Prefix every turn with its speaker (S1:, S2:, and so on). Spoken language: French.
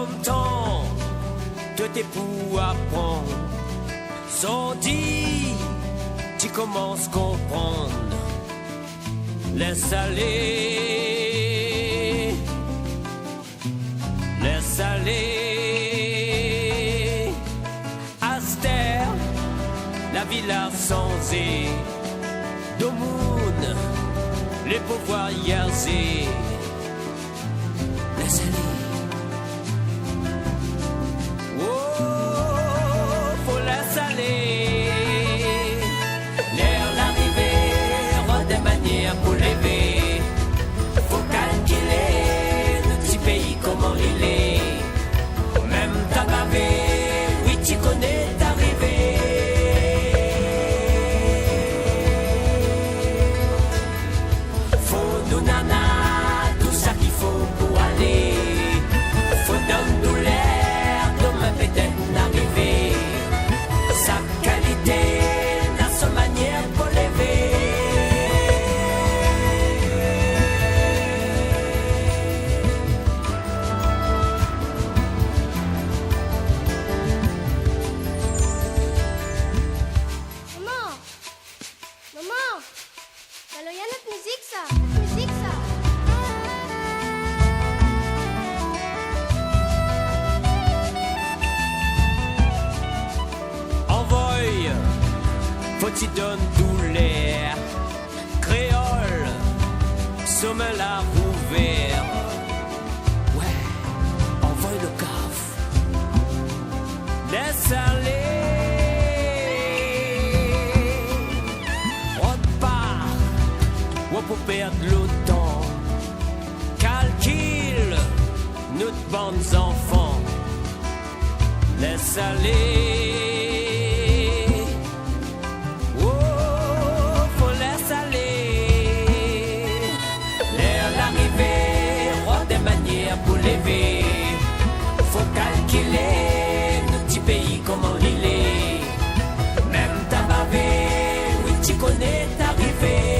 S1: longtemps que t'es pour apprendre. Sans dire, tu commences à comprendre. Laisse aller, laisse aller. Astère, la villa sans et Domoun, les pouvoirs yasés. Laisse aller. Pour lever, faut calculer le petit pays comment il est. Même t'as bavé, oui tu connais t'arriver. Faut nous nana, tout ça qu'il faut pour aller. Faut donner l'air, demain peut-être n'arriver. Sa qualité, dans sa manière pour lever. Faut-il donne tout l'air créole, sommet la rouvert. Ouais, envoie le caf. Laisse aller. On part, ou pour perdre le temps. Calcule, notre bandes enfants. Laisse aller. Pour lever, faut calculer notre petit pays comment il est. Même t'as bavé, oui tu connais t'arriver.